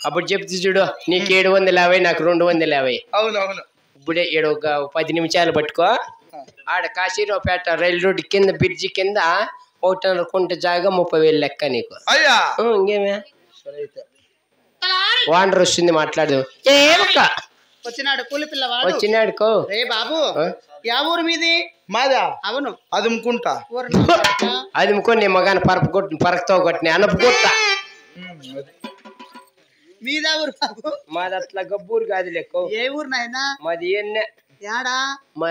అప్పుడు చెప్తే చూడు, నీకు 750, నాకు 250. అవునవును. ఇప్పుడే ఒక 10 నిమిషాలు పట్టుకో. ఆడ కాశీరావుపేట రైలు రోడ్డు కింద బ్రిడ్జి కింద 1.5 కుంట జాగా 30,000 లెక్క నీకు. అయ్యా ఇంకేమే వాండర్ వస్తుంది మాట్లాడు. ఏమక్క వచ్చినాడు కూలి పిల్లవాడు. వచ్చినాడుకో. రే బాబు, యా ఊరు మీది? మాదా? అవును. అది అమ్ముకుంటా. అది ముక్కో నీ మగాని పరకతో కొట్టిన అనపుకొట్ట. మీదా ఊరు బాబు? మాది అట్లా గబ్బూరు కాదు లెక్క. ఏ ఊరు నాయనా? మాది ఏన్నే. యాడా? మా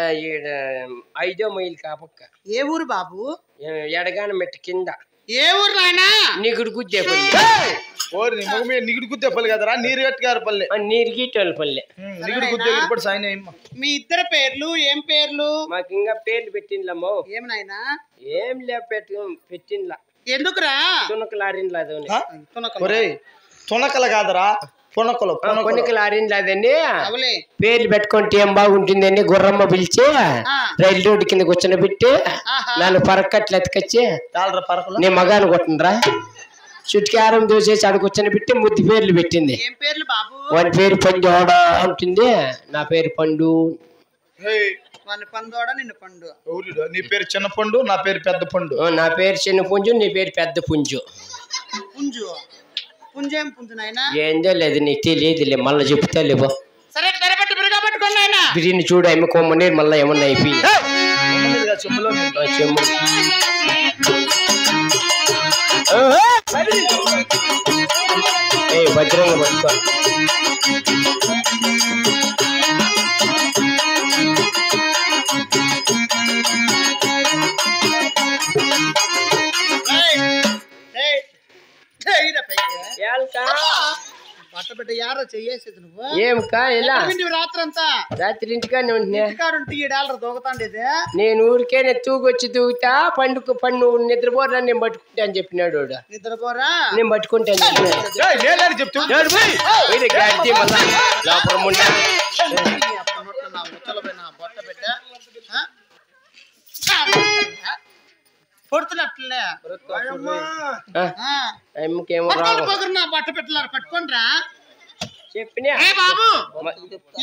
5వ మైలు కాపక్క. ఏ ఊరు బాబు? ఎడగాన మెట్టు కింద. ఏ ఊరు నాయనా? నిగుడు గుద్దేపల్లి. ఓరి మొగమే నిగుడు గుద్దేపల్లి కదరా, నీరు గట్టుగారు పల్లె. నీరు గీటోళ్ళపల్లి. నిగుడు గుద్దే ఇప్పుడు సాయన. మీ ఇద్దరు పేర్లు ఏం పేర్లు? మాకు ఇంకా పేర్లు పెట్టిండ్లమ్మో. ఏం నాయనా? ఏం లే పెట్టిండ్లా. ఎందుకురా? తునకలారిన్లా అదని. ఒరే తునకలు కాదరా, పునకలు. పునకలారిన్లా అదని అవులే. పేర్లు పెట్టుకుంటే ఏం బాగుంటుందని గుర్రమ్మ పిలిచి రైలు రోడ్డు కింద కూర్చొని పెట్టి నన్ను పరకట్లు ఎత్తుకొచ్చి నీ మగాను కొట్టినరా చుట్టుకారం దోసేసి ఆడ కూర్చొని పెట్టి ముద్దు పేర్లు పెట్టింది. ఏం పేర్లు బాబు? వాని పేరు పండు ఉంటుంది, నా పేరు పండు. పందోడ నిన్ను పండు. నీ పేరు చిన్న పండు, నా పేరు పెద్ద పండు. నా పేరు చిన్న పుంజు, నీ పేరు పెద్ద పుంజు. పుంజు పుంజేం పుంజు నాయనా? ఏందో లేదు నీకు తెలియదులే, మళ్ళీ చెప్తా లేవో. సరే తెరబెట్టు బిరుగా పట్టుకోండి నాయనా. బిర్యానీ చూడు అమ్మ కొమ్మని మళ్ళీ ఏమన్నా అయిపోయి చెమ్ము. ఏ భద్రంగా పట్టుకో. పట్టబెట్ట యార చెయ్యేసేది నువ్వు. ఏమకా ఇలా రాత్రంతా? రాత్రి ఇంటికానే ఉంటే $7 దూకుతాండేది. నేను ఊరికే తూగొచ్చి దూగుతా, పండు నిద్రపోరా నేను పట్టుకుంటా అని చెప్పినాడు. నిద్రపోరా నేను పట్టుకుంటాను కొడుతున్నట్లే బట్ట పెట్టారు పట్టుకోండిరా చెప్పినా. బాబు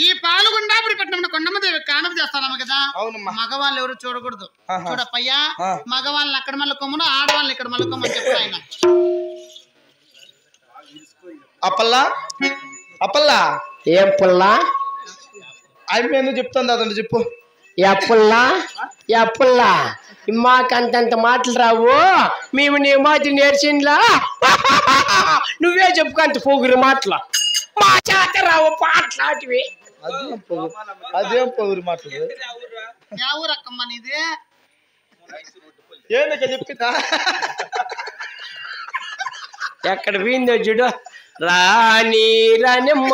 ఈ పాలుగుండా ఇప్పుడు పెట్టిన కొండమ్మదేవి కానవ చేస్తానమ్మ కదా. మగవాళ్ళు ఎవరు చూడకూడదు. చూడప్పయ్యా, మగవాళ్ళని అక్కడ మళ్ళీ ఆడవాళ్ళని ఇక్కడ మళ్ళీ చెప్పు ఆయన. అప్పల్లా అప్పల్లా ఏం పుల్లా అమ్మ ఎందుకు చెప్తాను అదండి చెప్పు. ఎప్పుల్లా మాకంతంత మాటలు రావు, మేము నీ మాట నేర్చిండ్లా. నువ్వే చెప్పుకంత పోగురు మాటలు, మా చేత రావు పాటలాంటివి. అదేం పొగురు మాటలు. ఊరక్కమ్మ నీది ఏందక్క చెప్తా. ఎక్కడ పోయిందో చూడు. రాణి రానమ్మ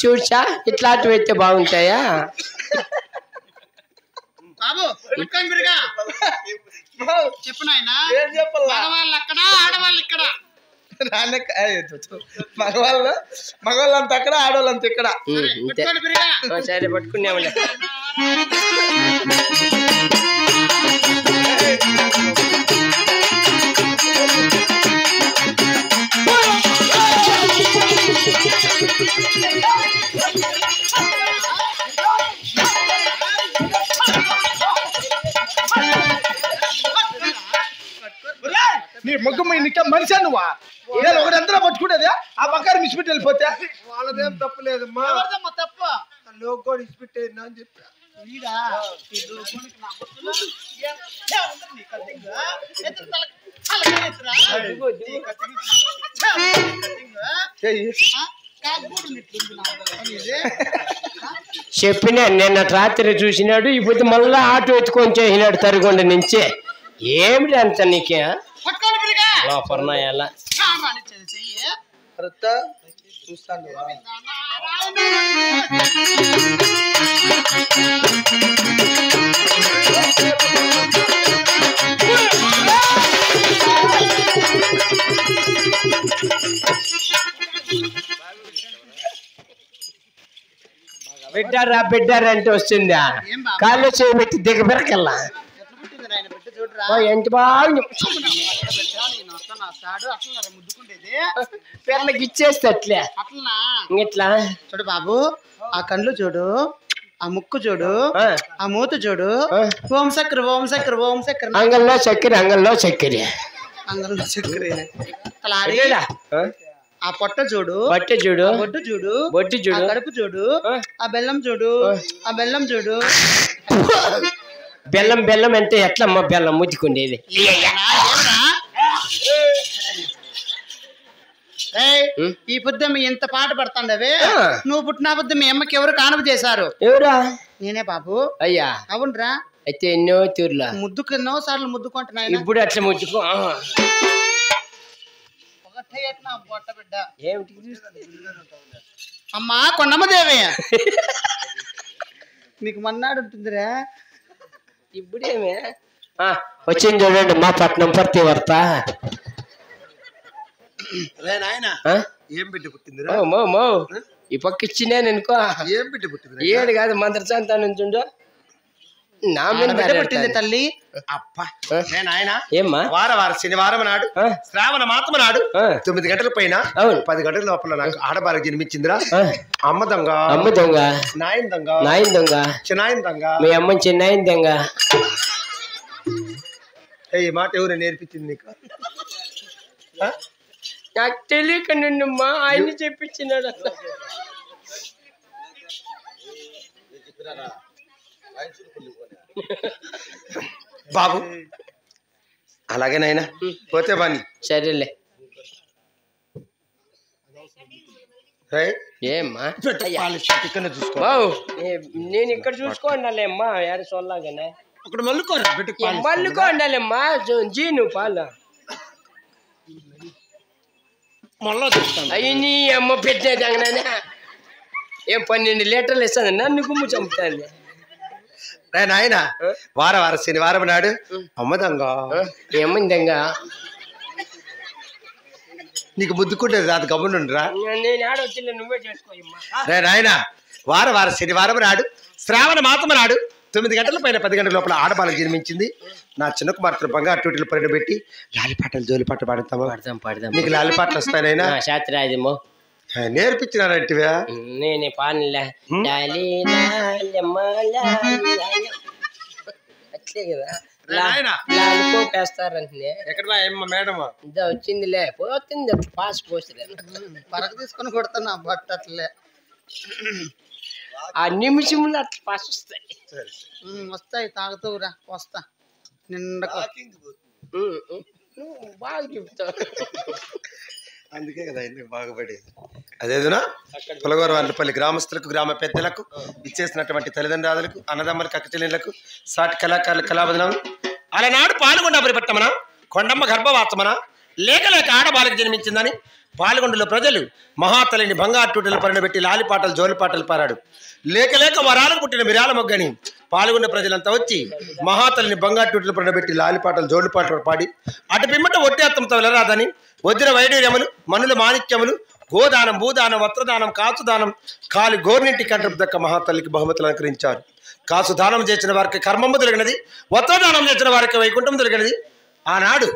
చూసా, ఇట్లాంటివి అయితే బాగుంటాయా బాబు? చెప్పు నాయనా. మగవాళ్ళు అక్కడ ఆడవాళ్ళు ఇక్కడ. మగవాళ్ళంతా అక్కడ ఆడవాళ్ళంతా ఇక్కడ. సరే పట్టుకున్నాములే. నీ మొగ్గు నీకే మనిషి నువ్వా? ఒకరంతా పట్టుకుంటేది ఆ పక్కన మిస్పెట్టి వెళ్ళిపోతే వాళ్ళదేం తప్పలేదు. తప్ప లోగో ఇచ్చిపెట్టేది అని చెప్పా. చెప్పినా నిన్న రాత్రి చూసినాడు, ఇప్పుడు మళ్ళా ఆటో ఎత్తుకొని చేసినాడు తరిగొండ నుంచే. ఏమిటి అంత నీకే పర్ణాయాల చూస్తాను. బిడ్డారా అంటే వస్తుందా? కాళ్ళు చేయబెట్టి దిగబెరకల్లా చూడరా ఎంత బాగా ముద్దుకుండేది పిల్లకి ఇచ్చేస్తే అట్లే అట్లనా ఇట్లా చూడు బాబు ఆ కళ్ళు చూడు ఆ ముక్కు చూడు ఆ మూత చూడు ఓం చక్కెర ఓం చక్కెర ఓం చక్కెర అంగల్లో చక్కెర అంగల్లో చక్కెర అంగంలో చక్కెర ఆ పొట్ట చూడు పట్టె చూడు బొడ్డు చూడు బొడ్డు చూడు కడుపు చూడు ఆ బెల్లం చూడు ఆ బెల్లం చూడు బెల్లం బెల్లం అంటే ఎట్లమ్మా బెల్లం ముద్దుకుండేది ఈ పొద్దు మీ ఎంత పాట పడుతుండవే నువ్వు పుట్టిన పొద్దు మీ అమ్మకి ఎవరు కానుక చేశారు ఎవరా నేనే బాబు అయ్యా అవునరా అయితే ఎన్నో తీరులా ముద్దుకు ఎన్నో సార్లు ముద్దుకుంటున్నా ఇప్పుడు అట్లా ముద్దుకో పొట్ట బిడ్డ ఏమిటి అమ్మా కొండమ్మదేవి నీకు మన్నాడు ఉంటుందిరా ఇప్పుడేమే వచ్చింది చూడండి మా పట్నం పర్తి వర్త ఏం బిడ్డ పుట్టింది ఈ పక్క ఇచ్చినాను అనుకో ఏం బిడ్డ పుట్టింది ఏడు కాదు మంత్ర సంతానం చూడు నా మీద పుట్టింది తల్లి ఏమ్మా వారం శనివారం నాడు శ్రావణ మాత్రం నాడు 9 గంటల పైన 10 గంటల లోపల నాకు ఆడబాలకు జన్మించిందిరా అమ్మ దొంగ నాయన దొంగ చిన్నాయన దొంగ మీ అమ్మ చిన్నాయన దొంగ ఈ మాట ఎవరు నేర్పించింది నీకు నాకు తెలియక నిన్ను మా ఆయన చెప్పించినాడు అట్లా బాబు అలాగే నాయనా పోతే బాని సరేలే ఏమ్మా బావు నేను ఇక్కడ చూసుకోండాలేమ్మా యారు సొల్లాగానే అక్కడ మల్లుకోండాలేమ్మా జీను పాలు మళ్ళా చూస్తాను అయ్యి నీ అమ్మ పెట్టేదంగానే ఏం 12 లీటర్లు ఇస్తాను నన్ను గుమ్ము చంపుతాను నాయన వారం శనివారం నాడు అమ్మ దొంగ ఏమందంగా నీకు ముద్దుకుంటేది రాదు గమ్మునుండ్రా నేను ఆడొచ్చి నువ్వే చేసుకో నాయన వారం శనివారం నాడు శ్రావణ మాసం నాడు 9 గంటల పైన 10 గంటల లోపల ఆడబాలకు జన్మించింది నా చిన్న కుమార్తె బంగారు టూటీలు పరిణ పెట్టి లాలిపాటలు జోలిపాట పాడతామా పాడదాం నీకు లాలిపాటలు వస్తాయినైనా శాస్త్రాదేమో నేర్పించినారంటివా నేనే పానలే అట్లే కదా లాలిపోపేస్తారంటే ఎక్కడ మేడం ఇదా వచ్చిందిలే పోతుంది పాస్ పోస్తుంది పరక తీసుకొని కొడుతున్నా బట్టట్లే ఆ నిమిషంలో అట్లా పాస్ వస్తాయి వస్తాయి తాగుతావురా వస్తా నిండా బాగా చెప్తావు అందుకే కదా ఎందుకు బాగుపడేది అదేదనా పులగోర వంటపల్లి గ్రామస్తులకు గ్రామ పెద్దలకు ఇచ్చేసినటువంటి తల్లిదండ్రులకు అన్నదమ్మలకు అక్కచెల్లెళ్లకు సాటి కళాకారుల కళాబదనం అలనాడు పాల్గొండ పరిపట్టమన కొండమ్మ గర్భవాసమన లేక ఆడబాలకు జన్మించిందని పాల్గొండలో ప్రజలు మహాతల్లిని బంగారు టూటలు పరిణబెట్టి లాలిపాటలు జోలిపాటలు పారాడు లేక వరాలకు పుట్టిన మిరాల మొగ్గని పాల్గొన్న ప్రజలంతా వచ్చి మహాతల్లిని బంగారు టూటలు పరిణబెట్టి లాలిపాటలు జోలిపాటలు పాడి అటు పిమ్మట ఒట్టేత్తంతో వెళ్ళరాదని వజ్ర వైడూర్యములు మనుల మాణిక్యములు గోదానం భూదానం వస్త్రదానం కాసుదానం కాలి గోర్నింటి కంటపు దక్క మహాతల్లికి బహుమతులు అలంకరించారు. కాసు దానం చేసిన వారికి కర్మము తొలగినది, వస్త్రదానం చేసిన వారికి వైకుంఠం తొలగినది. ఆనాడు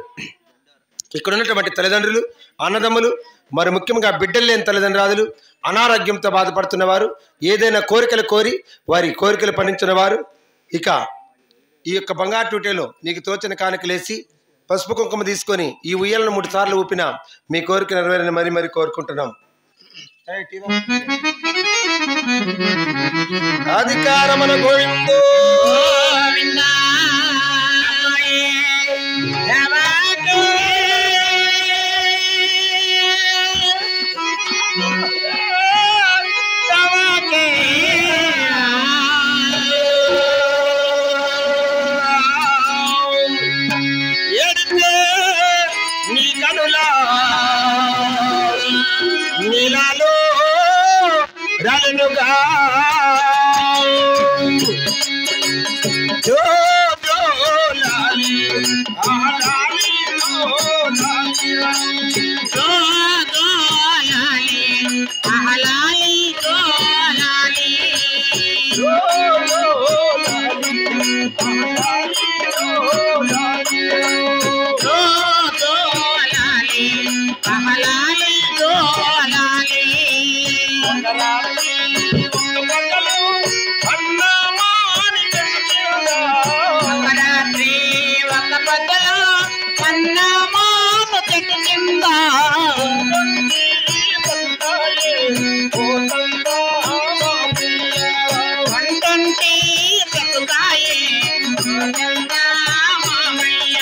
ఇక్కడ ఉన్నటువంటి తల్లిదండ్రులు, అన్నదమ్ములు, మరి ముఖ్యంగా బిడ్డలు లేని తల్లిదండ్రులు, అనారోగ్యంతో బాధపడుతున్న వారు, ఏదైనా కోరికలు కోరి వారి కోరికలు పండించిన వారు ఇక ఈ యొక్క బంగారు టూటేలో నీకు తోచిన కానుకలేసి పసుపు కుంకుమ తీసుకొని ఈ ఉయ్యలను 3 సార్లు ఊపిన మీ కోరిక నెరవేరని మరి కోరుకుంటున్నాం. అధికారమన గోవిందో నీలాలో రాలుగా మధ్యలో పన్నమాను చెట్టు కింద వంటంటి చెట్టుకాయే మామయ్య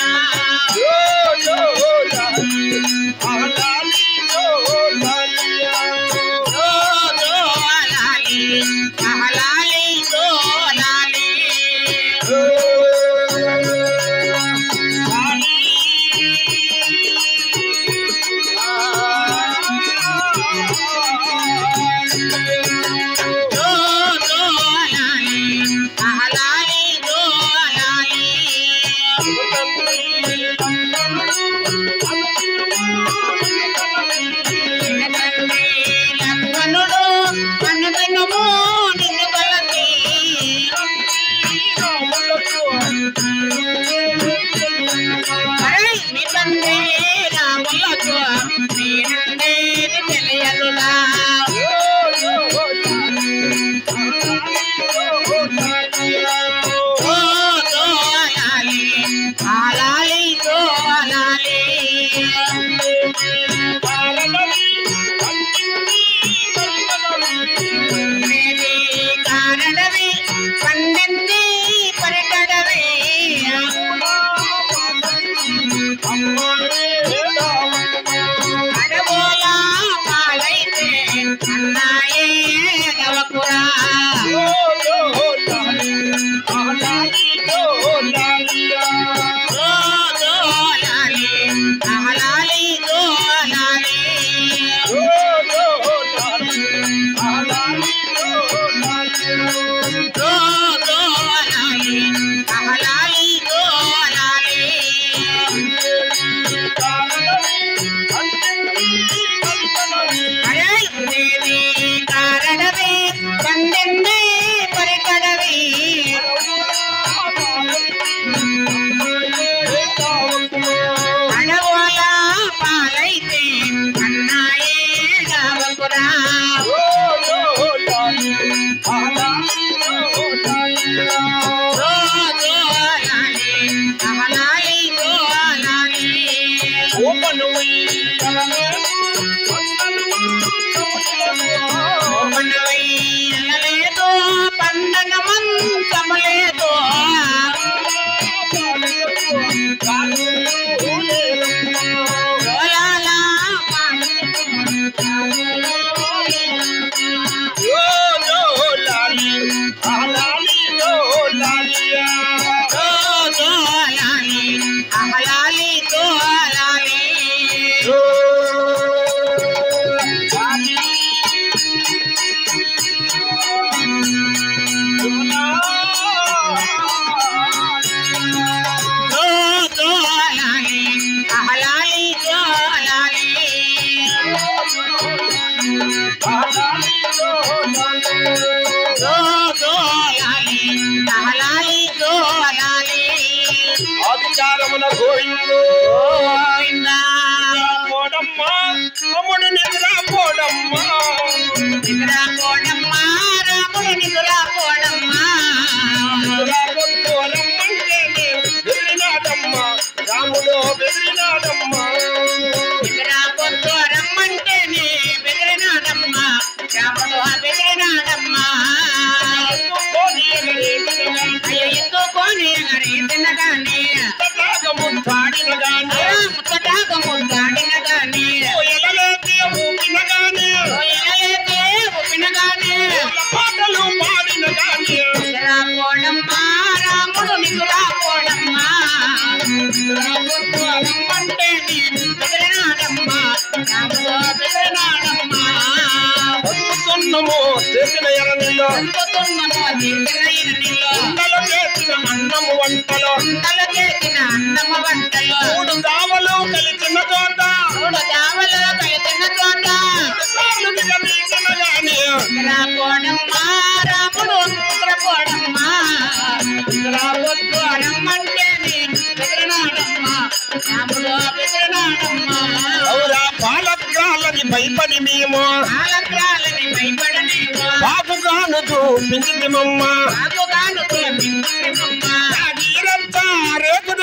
భయపడి మేము బాబుగాను చూపించింది మమ్మ రేపు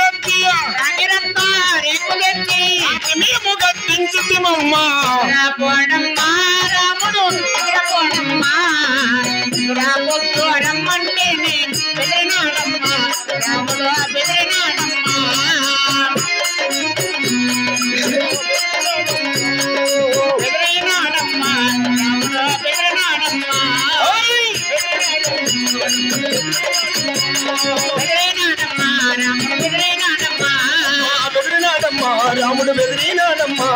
రాముడు బెదిరినాడమ్మా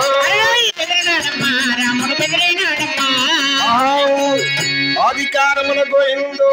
రాముడు బెదిరినాడమ్మా అధికారముల గోయిందో